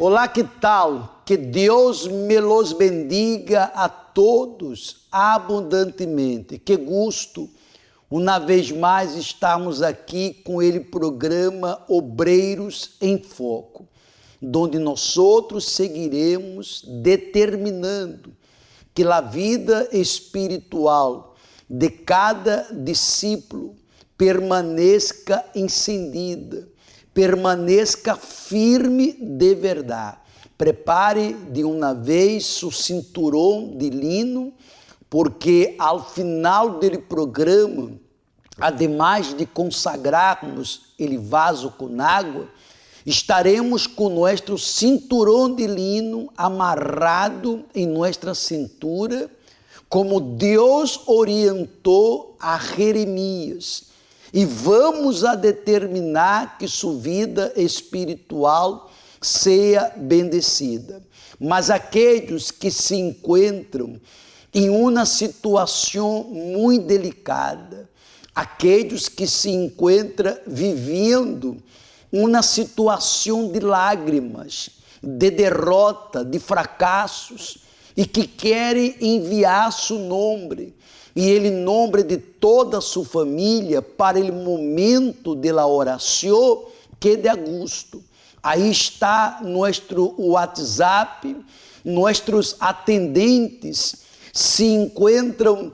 Olá, que tal? Que Deus me los bendiga a todos abundantemente. Que gosto, uma vez mais, estarmos aqui com ele programa Obreiros em Foco, onde nós outros seguiremos determinando que a vida espiritual de cada discípulo permaneça encendida, permaneça firme de verdade. Prepare de uma vez o cinturão de lino, porque ao final do programa, ademais de consagrarmos ele vaso com água, estaremos com nosso cinturão de lino amarrado em nossa cintura, como Deus orientou a Jeremias. E vamos a determinar que sua vida espiritual seja bendecida. Mas aqueles que se encontram em uma situação muito delicada, aqueles que se encontram vivendo uma situação de lágrimas, de derrota, de fracassos, e que querem enviar seu nome, e ele nome de toda a sua família para o momento da oração, que é de agosto. Aí está nosso WhatsApp, nossos atendentes se encontram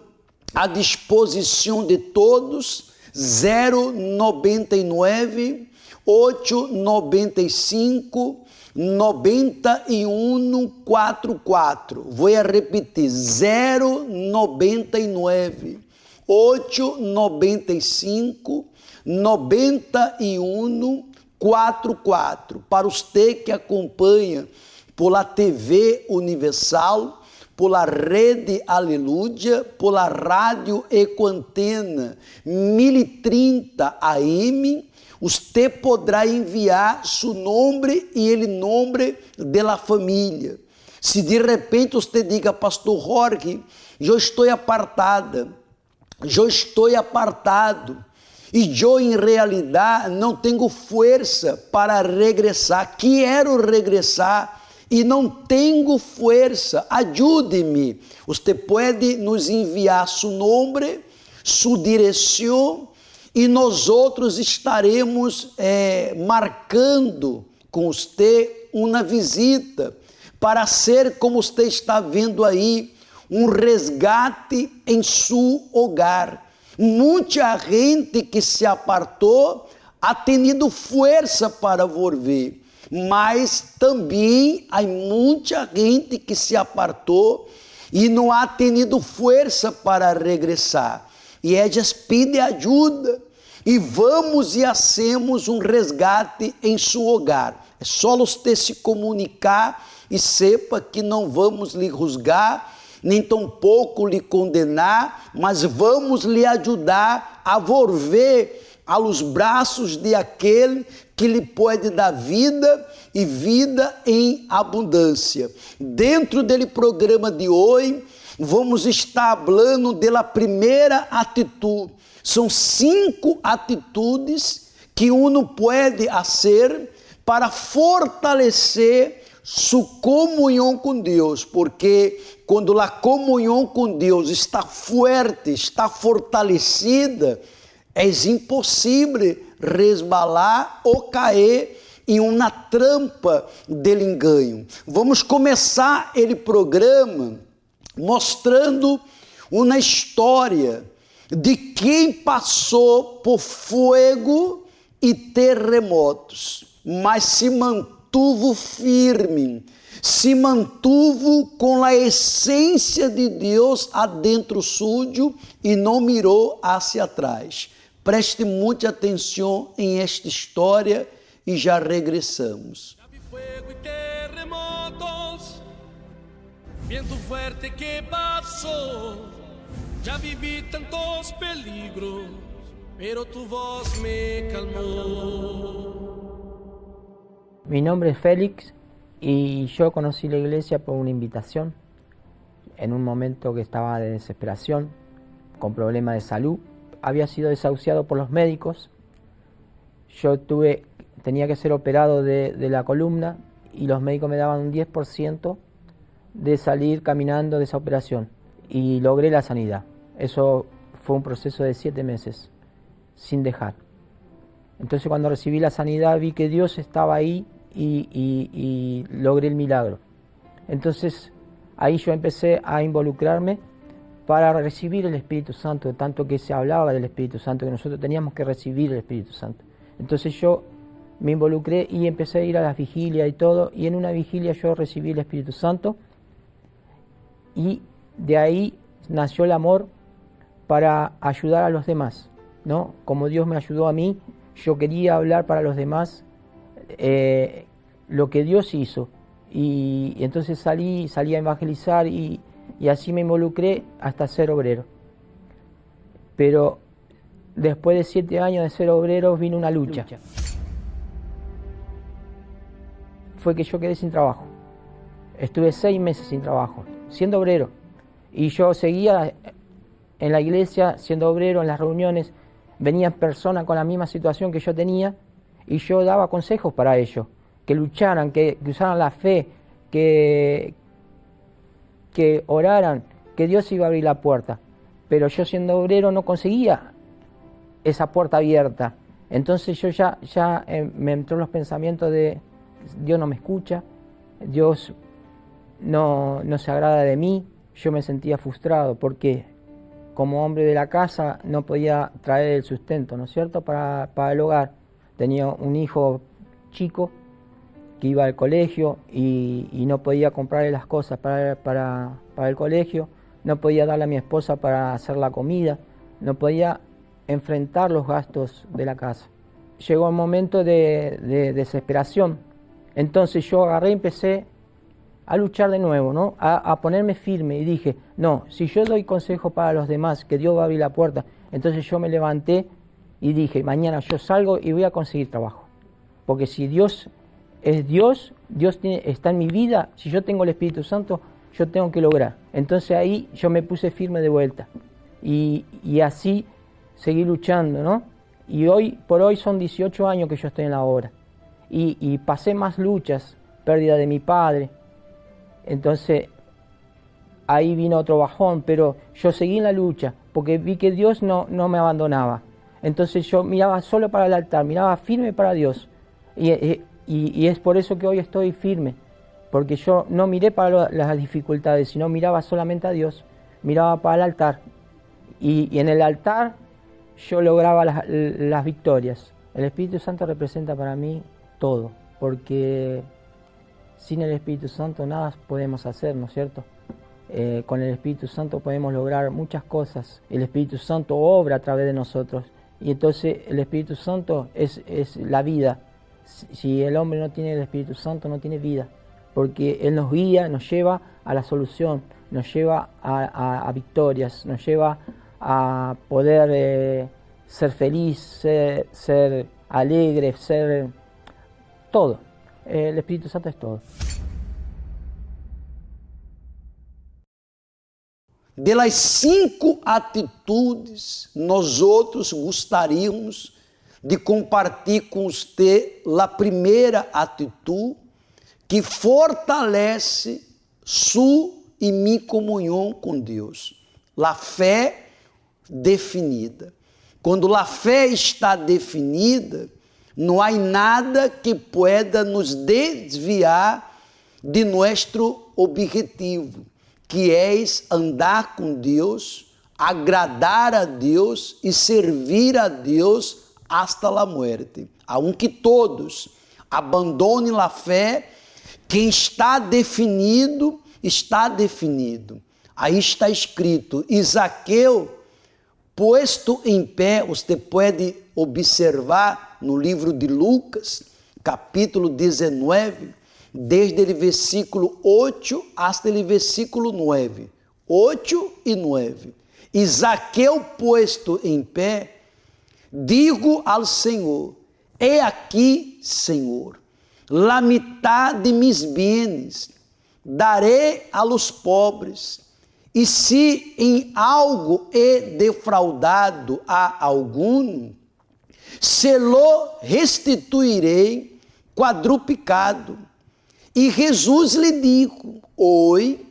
à disposição de todos, 099 895 9144. Vou repetir, 099 895 9144. Para você que acompanha pela TV Universal, pela Rede Aleluia, pela Rádio Ecoantena 1030 AM, você poderá enviar seu nome e o nome da família. Se de repente você diga, pastor Jorge, eu estou apartada, eu estou apartado, e eu em realidade não tenho força para regressar, quero regressar e não tenho força, ajude-me. Você pode nos enviar seu nome, sua direção, e nós outros estaremos marcando com você uma visita para ser, como você está vendo aí, um resgate em seu hogar. Muita gente que se apartou ha tenido força para volver, mas também há muita gente que se apartou e não ha tenido força para regressar. E eles pedem ajuda, e vamos e hacemos um resgate em seu hogar. É só você se comunicar e sepa que não vamos lhe juzgar, nem tampouco lhe condenar, mas vamos lhe ajudar a volver aos braços de aquele que lhe pode dar vida e vida em abundância. Dentro dele programa de hoje, vamos estar falando da primeira atitude. São 5 atitudes que uno pode fazer para fortalecer sua comunhão com Deus, porque quando a comunhão com Deus está forte, está fortalecida, é impossível resbalar ou cair em uma trampa del engano. Vamos começar ele programa mostrando uma história de quem passou por fogo e terremotos, mas se mantuvo firme, se mantuvo com a essência de Deus adentro sujo e não mirou hacia atrás. Preste muita atenção em esta história e já regressamos. Viento fuerte que pasó, ya viví tantos peligros, pero tu voz me calmó. Mi nombre es Félix y yo conocí la iglesia por una invitación en un momento que estaba de desesperación, con problemas de salud. Había sido desahuciado por los médicos. Yo tenía que ser operado de la columna y los médicos me daban un 10% de salir caminando de esa operación y logré la sanidad. Eso fue un proceso de 7 meses, sin dejar. Entonces cuando recibí la sanidad vi que Dios estaba ahí y logré el milagro. Entonces ahí yo empecé a involucrarme para recibir el Espíritu Santo, tanto que se hablaba del Espíritu Santo, que nosotros teníamos que recibir el Espíritu Santo. Entonces yo me involucré y empecé a ir a las vigilias y todo, y en una vigilia yo recibí el Espíritu Santo, y de ahí nació el amor para ayudar a los demás, ¿no? Como Dios me ayudó a mí, yo quería hablar para los demás lo que Dios hizo, y entonces salí a evangelizar y así me involucré hasta ser obrero. Pero después de 7 años de ser obrero vino una lucha. Fue que yo quedé sin trabajo. Estuve 6 meses sin trabajo, siendo obrero. Y yo seguía en la iglesia siendo obrero, en las reuniones. Venían personas con la misma situación que yo tenía y yo daba consejos para ellos. Que lucharan, que usaran la fe, que oraran, que Dios iba a abrir la puerta. Pero yo siendo obrero no conseguía esa puerta abierta. Entonces yo ya me entró los pensamientos de Dios no me escucha, Dios no se agrada de mí. Yo me sentía frustrado porque como hombre de la casa no podía traer el sustento, ¿no es cierto?, para el hogar. Tenía un hijo chico que iba al colegio y no podía comprarle las cosas para el colegio, no podía darle a mi esposa para hacer la comida, no podía enfrentar los gastos de la casa. Llegó un momento de desesperación. Entonces yo agarré y empecé a luchar de nuevo, ¿no? A ponerme firme y dije, no, si yo doy consejo para los demás, que Dios va a abrir la puerta. Entonces yo me levanté y dije, mañana yo salgo y voy a conseguir trabajo. Porque si Dios es Dios, está en mi vida, si yo tengo el Espíritu Santo, yo tengo que lograr. Entonces ahí yo me puse firme de vuelta y así seguí luchando, ¿no? Y hoy por hoy son 18 años que yo estoy en la obra y pasé más luchas, pérdida de mi padre. Entonces ahí vino otro bajón, pero yo seguí en la lucha porque vi que Dios no me abandonaba. Entonces yo miraba solo para el altar, miraba firme para Dios y es por eso que hoy estoy firme, porque yo no miré para las dificultades, sino miraba solamente a Dios, miraba para el altar y en el altar yo lograba las victorias. El Espíritu Santo representa para mí todo, porque sin el Espíritu Santo nada podemos hacer, ¿no es cierto? Con el Espíritu Santo podemos lograr muchas cosas. El Espíritu Santo obra a través de nosotros y entonces el Espíritu Santo es la vida. Si el hombre no tiene el Espíritu Santo, no tiene vida, porque Él nos guía, nos lleva a la solución, nos lleva a victorias, nos lleva a poder ser feliz, ser alegre, ser todo. El Espíritu Santo es todo. De las 5 atitudes, nós outros gostaríamos de compartilhar com você a primeira atitude que fortalece sua e minha comunhão com Deus. A fé definida. Quando a fé está definida, não há nada que pueda nos desviar de nosso objetivo, que é andar com Deus, agradar a Deus e servir a Deus hasta a muerte. Aunque todos abandonem a fé, quem está definido, está definido. Aí está escrito, e Zaqueu, posto em pé, você pode observar no livro de Lucas, capítulo 19, desde o versículo 8 hasta o versículo 9. 8 e 9. E Zaqueu, posto em pé, digo ao Senhor, he aqui, Senhor, la mitad de mis bienes darei a los pobres, e se em algo he defraudado a algum, se lo restituirei quadruplicado. E Jesus lhe disse: hoje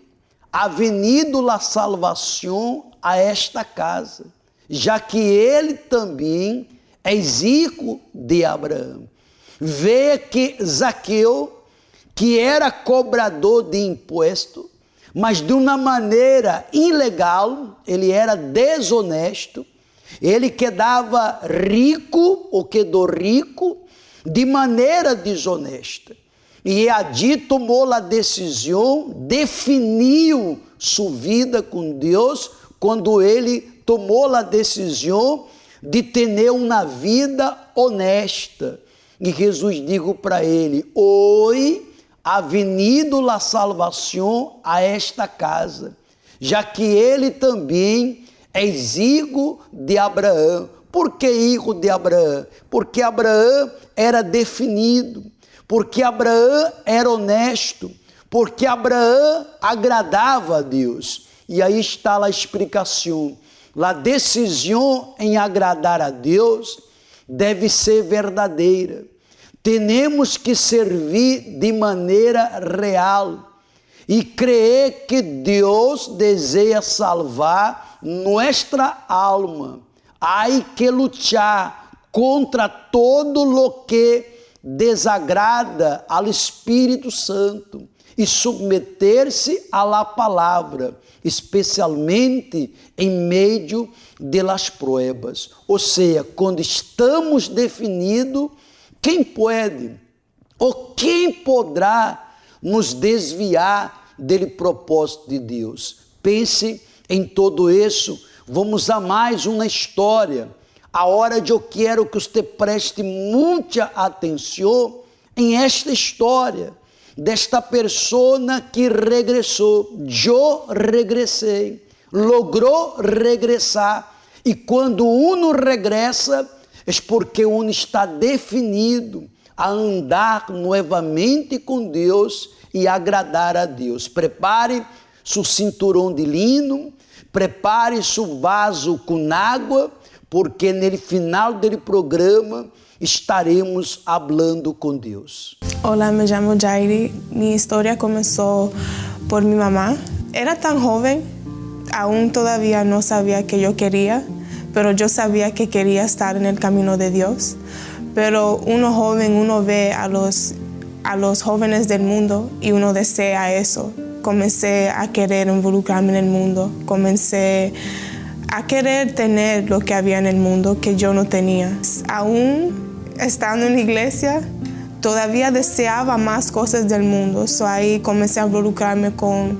ha venido la salvação a esta casa, já que ele também é hijo de Abraão. Vê que Zaqueu, que era cobrador de imposto, mas de uma maneira ilegal, ele era desonesto, ele quedava rico, ou quedou rico, de maneira desonesta. E Adi tomou a decisão, definiu sua vida com Deus, quando ele tomou a decisão de ter uma vida honesta. E Jesus disse para ele: hoje ha venido a salvação a esta casa, já que ele também é hijo de Abraão. Por que hijo de Abraão? Porque Abraão era definido, porque Abraão era honesto, porque Abraão agradava a Deus. E aí está a explicação. A decisão em agradar a Deus deve ser verdadeira. Temos que servir de maneira real e crer que Deus deseja salvar nossa alma. Há que lutar contra todo lo que desagrada ao Espírito Santo e submeter-se à la palavra, especialmente em meio de las pruebas. Ou seja, quando estamos definidos, quem pode ou quem poderá nos desviar do propósito de Deus? Pense em tudo isso. Vamos a mais uma história. A hora de eu quero que você preste muita atenção em esta história desta pessoa que regressou. Eu regressei, logrou regressar. E quando uno regressa, é porque uno está definido a andar novamente com Deus e agradar a Deus. Prepare seu cinturão de lino, prepare seu vaso com água, porque no final do programa estaremos falando com Deus. Olá, me chamo Jairi. Minha história começou por minha mamá. Era tão jovem, aún todavía no sabía que yo quería, pero yo sabía que quería estar en el camino de Dios. Pero uno joven, uno ve a los jóvenes del mundo y uno desea eso. Comencé a querer involucrarme en el mundo, comencé a querer tener lo que había en el mundo que yo no tenía. Aún estando en la iglesia, todavía deseaba más cosas del mundo. Ahí comencé a involucrarme con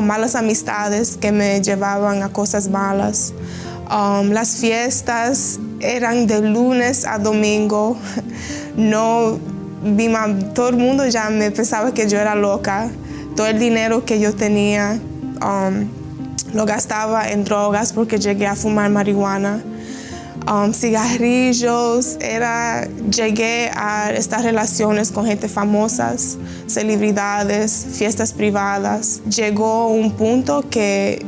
malas amistades que me llevaban a cosas malas. Las fiestas eran de lunes a domingo. Todo el mundo ya me pensaba que yo era loca. Todo el dinero que yo tenía lo gastaba en drogas porque llegué a fumar marihuana, cigarrillos. Llegué a estas relaciones con gente famosas, celebridades, fiestas privadas. Llegó un punto que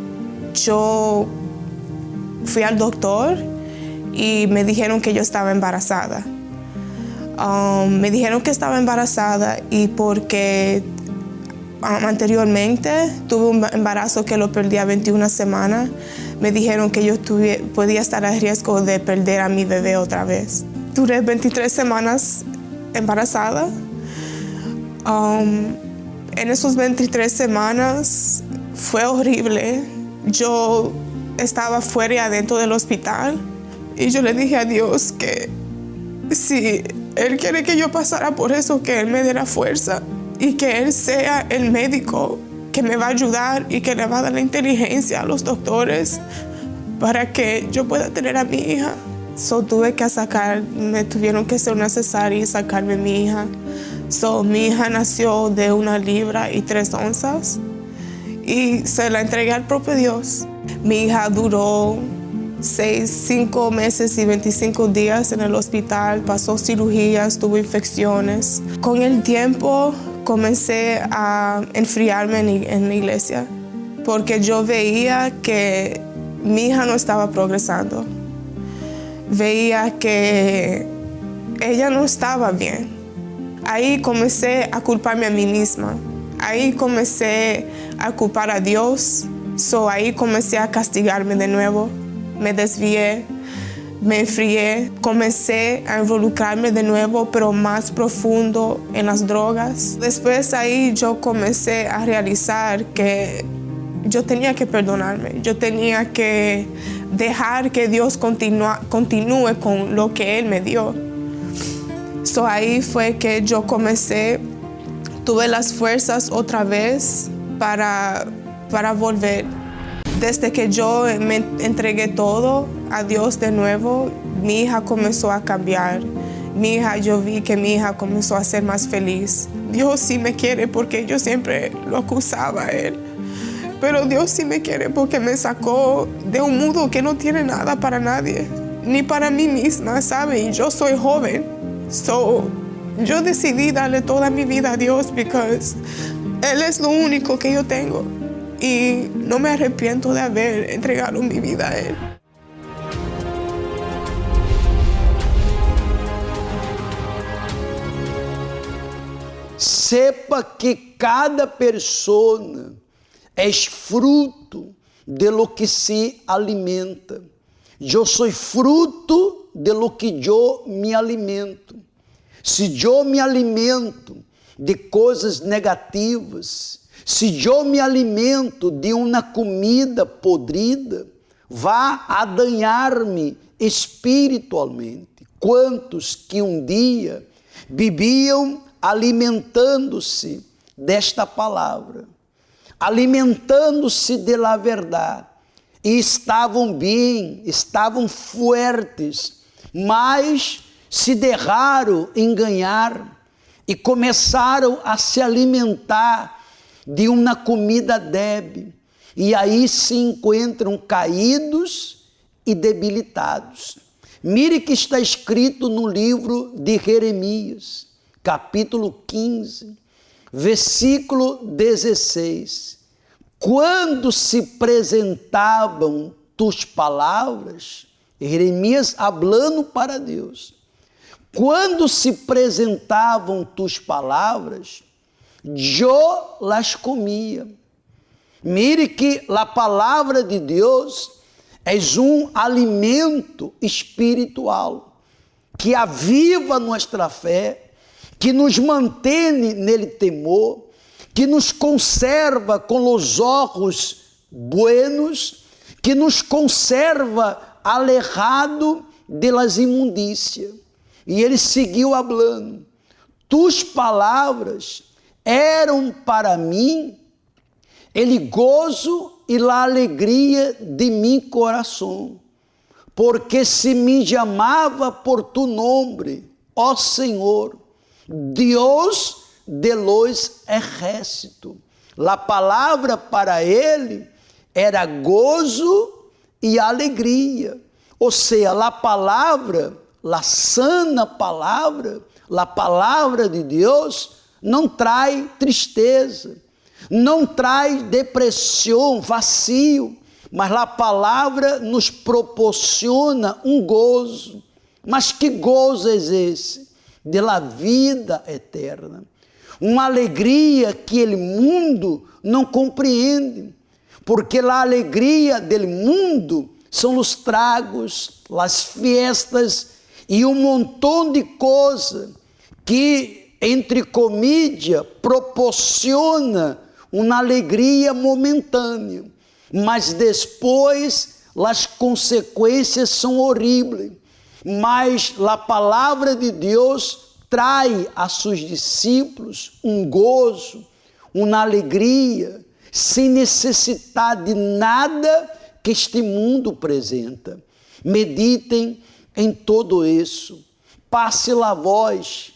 yo fui al doctor y me dijeron que yo estaba embarazada. Me dijeron que estaba embarazada y porque anteriormente tuve un embarazo que lo perdí a 21 semanas, me dijeron que yo podía estar a riesgo de perder a mi bebé otra vez. Duré 23 semanas embarazada. En esas 23 semanas fue horrible. Yo estaba fuera y adentro del hospital y yo le dije a Dios que si Él quiere que yo pasara por eso, que Él me dé la fuerza y que Él sea el médico que me va a ayudar y que le va a dar la inteligencia a los doctores para que yo pueda tener a mi hija. Me tuvieron que hacer una cesárea y sacarme a mi hija. Mi hija nació de 1 libra y 3 onzas y se la entregué al propio Dios. Mi hija duró 5 meses y 25 días en el hospital, pasó cirugías, tuvo infecciones. Con el tiempo comencé a enfriarme en la iglesia porque yo veía que mi hija no estaba progresando. Veía que ella no estaba bien. Aí comecei a culpar-me a mim mesma. Aí comecei a culpar a Deus. Aí comecei a castigar-me de novo. Me desviei, me enfriei. Comecei a involucrar-me de novo, pero mais profundo nas drogas. Depois aí eu comecei a realizar que eu tinha que perdonar-me. Eu tinha que deixar que Deus continue com o que Ele me deu. Aí foi que eu comecei, tuve as forças outra vez para volver. Desde que eu me entreguei todo a Deus de novo, minha hija começou a cambiar. Minha hija, eu vi que minha hija começou a ser mais feliz. Deus sim me quer porque eu sempre o acusava a Ele. Pero Deus sim me quer porque me sacou de um mundo que não tinha nada para nadie, nem para mim mesma, sabe? E eu sou jovem. Eu decidi darle toda minha vida a Deus porque Ele é o único que eu tenho. E não me arrependo de haber entregado minha vida a Ele. Sepa que cada pessoa é fruto de lo que se alimenta. Eu sou fruto de lo que eu me alimento. Se eu me alimento de coisas negativas, se eu me alimento de uma comida podrida, vá a danhar-me espiritualmente. Quantos que um dia viviam alimentando-se desta palavra, alimentando-se da verdade, e estavam bem, estavam fortes, mas se deixaram enganar e começaram a se alimentar de uma comida débil, e aí se encontram caídos e debilitados. Mire que está escrito no livro de Jeremias, capítulo 15, versículo 16. Quando se apresentavam tus palavras, Jeremias falando para Deus, quando se apresentavam tus palavras, eu las comia. Mire que a palavra de Deus é um alimento espiritual que aviva nossa fé, que nos mantém nele temor, que nos conserva com os olhos buenos, que nos conserva alejado de las imundícias. E ele seguiu falando: tus palavras eram para mim ele gozo e a alegria de meu coração, porque se me chamava por tu nome, ó Senhor, Deus de los ejércitos. A palavra para ele era gozo e alegria, ou seja, a palavra, a sana palavra, a palavra de Deus não traz tristeza, não traz depressão, vazio, mas a palavra nos proporciona um gozo. Mas que gozo é esse? De la vida eterna. Uma alegria que o mundo não compreende, porque a alegria do mundo são os tragos, as festas e um montão de coisas que, entre comillas, proporciona uma alegria momentânea, mas depois as consequências são horríveis. Mas a palavra de Deus traz a seus discípulos um gozo, uma alegria, sem necessitar de nada que este mundo apresenta. Meditem em todo isso. Passe a voz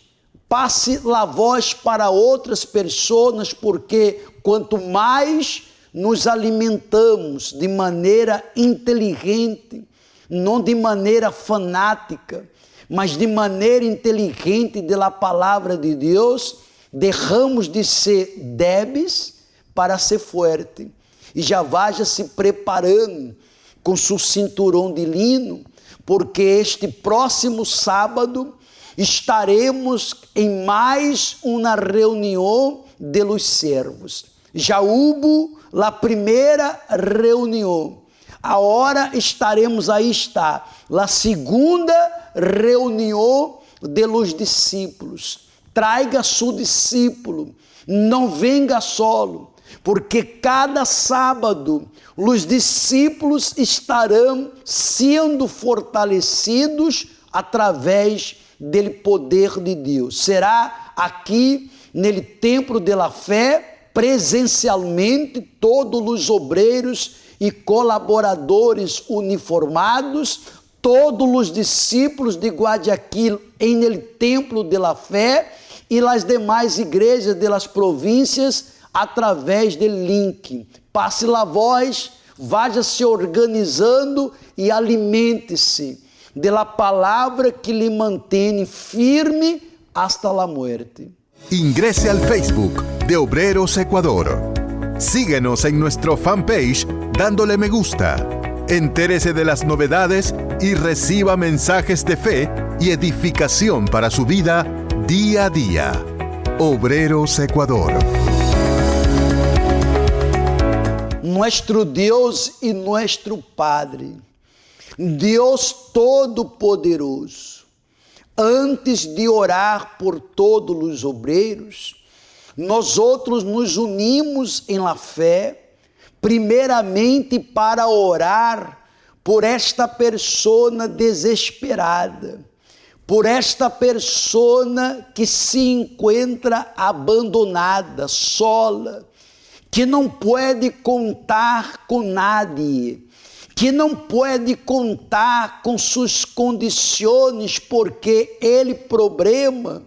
para outras pessoas, porque quanto mais nos alimentamos de maneira inteligente, não de maneira fanática, mas de maneira inteligente da palavra de Deus, deixamos de ser débeis para ser forte. E já vá se preparando com seu cinturão de lino, porque este próximo sábado estaremos em mais uma reunião de los servos. Já hubo a primeira reunião. Agora estaremos a segunda reunião de los discípulos. Traiga seu discípulo, não venga solo, porque cada sábado os discípulos estarão sendo fortalecidos através do poder de Deus. Será aqui no templo da fé, presencialmente, todos os obreiros e colaboradores uniformados, todos os discípulos de Guayaquil em el templo de la fé e as demais igrejas de las províncias através do link. Passe la voz, vá se organizando e alimente-se de la palavra que lhe mantém firme hasta la muerte. Ingrese al Facebook de Obreros Ecuador. Síguenos en nuestro fanpage dándole me gusta. Entérese de las novedades y reciba mensajes de fe y edificación para su vida día a día. Obreros Ecuador. Nuestro Deus e nuestro Padre, Deus Todo-Poderoso, antes de orar por todos os obreiros, nós outros nos unimos em la fé, primeiramente para orar por esta persona desesperada, por esta persona que se encontra abandonada, sola, que não pode contar com nadie, que não pode contar com suas condições, porque ele problema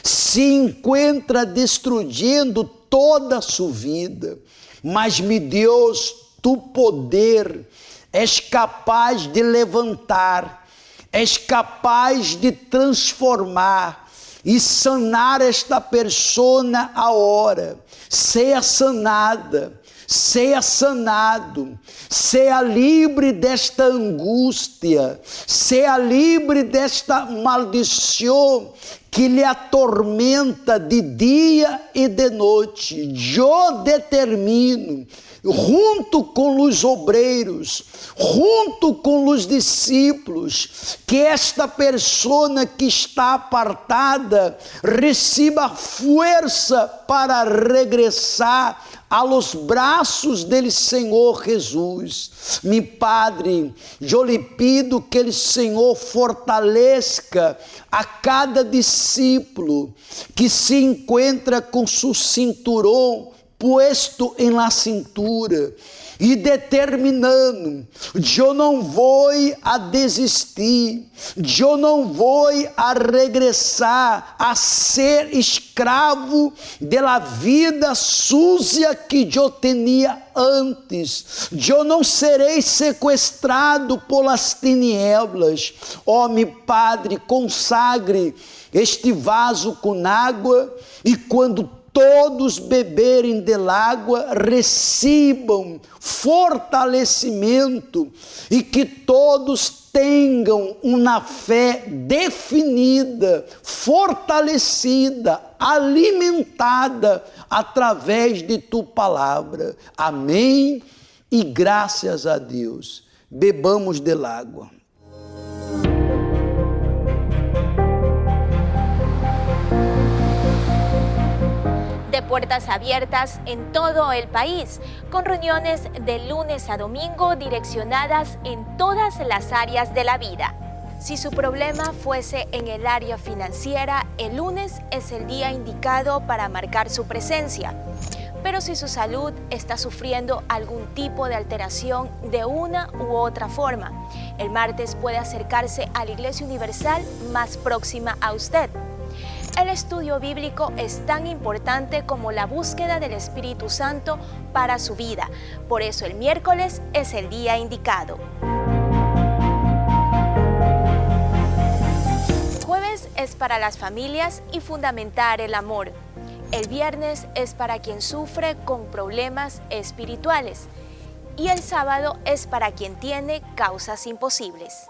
se encontra destruindo toda a sua vida. Mas, meu Deus, tu poder és capaz de levantar, és capaz de transformar e sanar esta persona agora. Seja sanada, seja sanado, seja livre desta angústia, seja livre desta maldição que lhe atormenta de dia e de noite. Eu determino, junto com os obreiros, junto com os discípulos, que esta persona que está apartada receba força para regressar a los braços del Senhor Jesus. Meu Padre, eu lhe pido que o Senhor fortaleça a cada discípulo que se encontra com seu cinturão puesto em la cintura e determinando, eu não vou a desistir, eu não vou a regressar a ser escravo da vida suja que eu tinha antes, eu não serei sequestrado pelas tinieblas. Ó, meu Padre, consagre este vaso com água e quando todos beberem de água, recebam fortalecimento e que todos tenham uma fé definida, fortalecida, alimentada através de tu palavra. Amém e graças a Deus. Bebamos de água. De puertas abiertas en todo el país, con reuniones de lunes a domingo direccionadas en todas las áreas de la vida. Si su problema fuese en el área financiera, el lunes es el día indicado para marcar su presencia. Pero si su salud está sufriendo algún tipo de alteración de una u otra forma, el martes puede acercarse a la Iglesia Universal más próxima a usted. El estudio bíblico es tan importante como la búsqueda del Espíritu Santo para su vida. Por eso el miércoles es el día indicado. Jueves es para las familias y fundamentar el amor. El viernes es para quien sufre con problemas espirituales. Y el sábado es para quien tiene causas imposibles.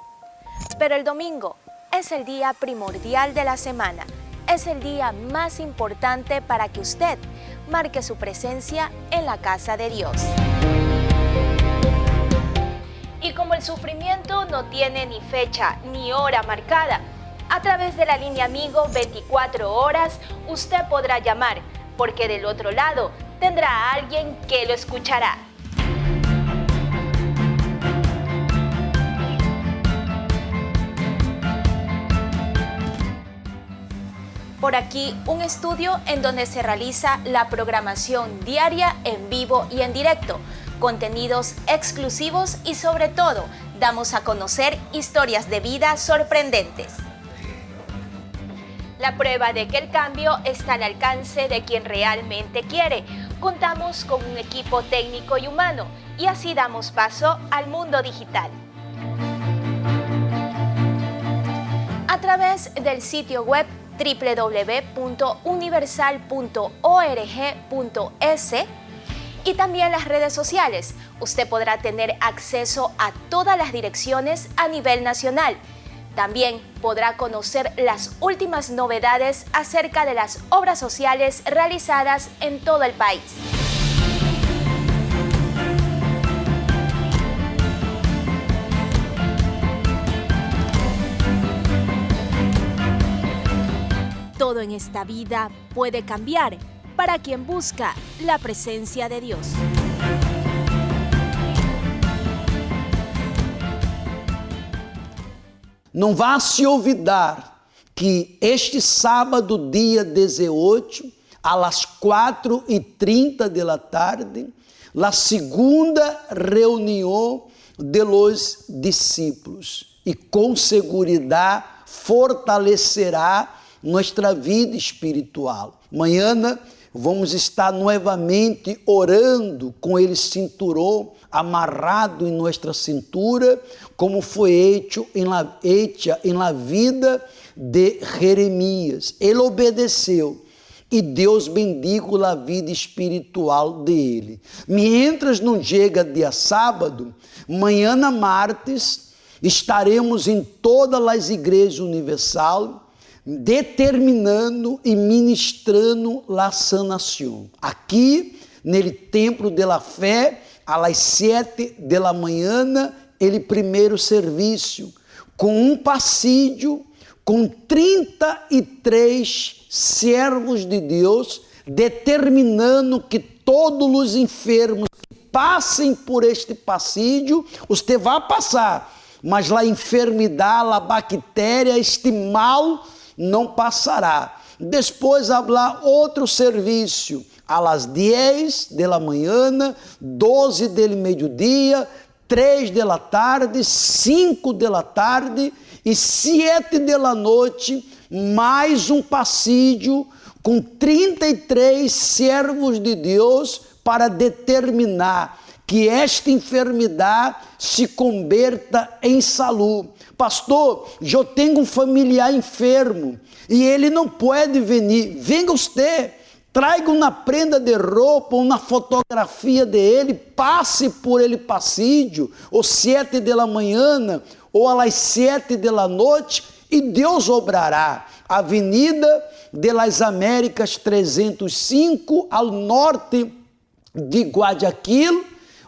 Pero el domingo, es el día primordial de la semana. Es el día más importante para que usted marque su presencia en la casa de Dios. Y como el sufrimiento no tiene ni fecha ni hora marcada, a través de la línea Amigo 24 horas usted podrá llamar, porque del otro lado tendrá a alguien que lo escuchará. Por aquí, un estudio en donde se realiza la programación diaria en vivo y en directo, contenidos exclusivos y sobre todo, damos a conocer historias de vida sorprendentes. La prueba de que el cambio está al alcance de quien realmente quiere. Contamos con un equipo técnico y humano y así damos paso al mundo digital. A través del sitio web www.universal.org.es y también las redes sociales. Usted podrá tener acceso a todas las direcciones a nivel nacional. También podrá conocer las últimas novedades acerca de las obras sociales realizadas en todo el país. Todo en esta vida puede cambiar para quien busca la presencia de Dios. Não vá se olvidar que este sábado, dia 18, às 4:30 da tarde, a segunda reunião de los discípulos e com segurança fortalecerá nossa vida espiritual. Amanhã vamos estar novamente orando com ele cinturão amarrado em nossa cintura, como foi hecho em la vida de Jeremias. Ele obedeceu e Deus bendigo a vida espiritual dele. Mientras não chega dia sábado, amanhã martes, estaremos em todas as igrejas universal, determinando e ministrando a sanação. Aqui, no Templo de la Fé, às 7 da manhã, ele primeiro serviço, com um passeio, com 33 servos de Deus, determinando que todos os enfermos que passem por este passeio, você vai passar, mas a enfermidade, a bactéria, este mal não passará. Depois haverá outro serviço, às 10 da manhã, 12 do meio-dia, 3 da tarde, 5 da tarde e 7 da noite, mais um passeio com 33 servos de Deus para determinar que esta enfermidade se converta em saúde. Pastor, eu tenho um familiar enfermo e ele não pode vir. Venga você, traga uma prenda de roupa, uma fotografia dele, passe por ele passeio, ou 7 da manhã, ou às 7 da noite, e Deus obrará. Avenida de las Américas 305, ao norte de Guayaquil,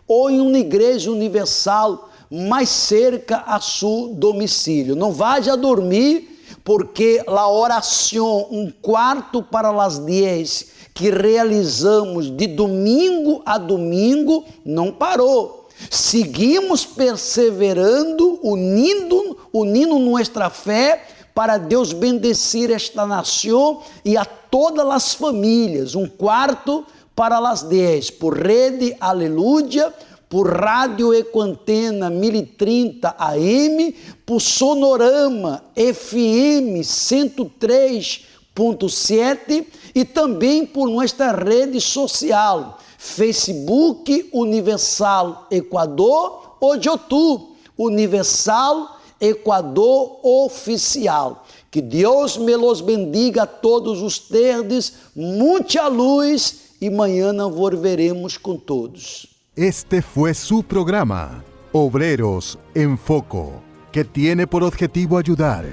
ou em uma igreja universal mais cerca a seu domicílio. Não vá dormir, porque a oração, um quarto para as 10, que realizamos de domingo a domingo, não parou. Seguimos perseverando, unindo nossa fé, para Deus bendecir esta nação e a todas as famílias. Um quarto para as 10, por Rede Aleluia, por Rádio Ecoantena 1030 AM, por Sonorama FM 103.7 e também por nossa rede social, Facebook Universal Equador ou YouTube Universal Equador Oficial. Que Deus me los bendiga a todos ustedes, muita luz e amanhã volveremos com todos. Este fue su programa, Obreros en Foco, que tiene por objetivo ayudar,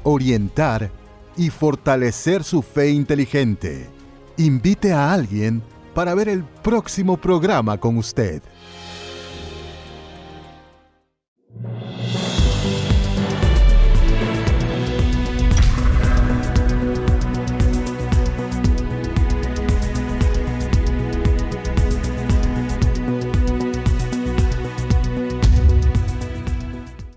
orientar y fortalecer su fe inteligente. Invite a alguien para ver el próximo programa con usted.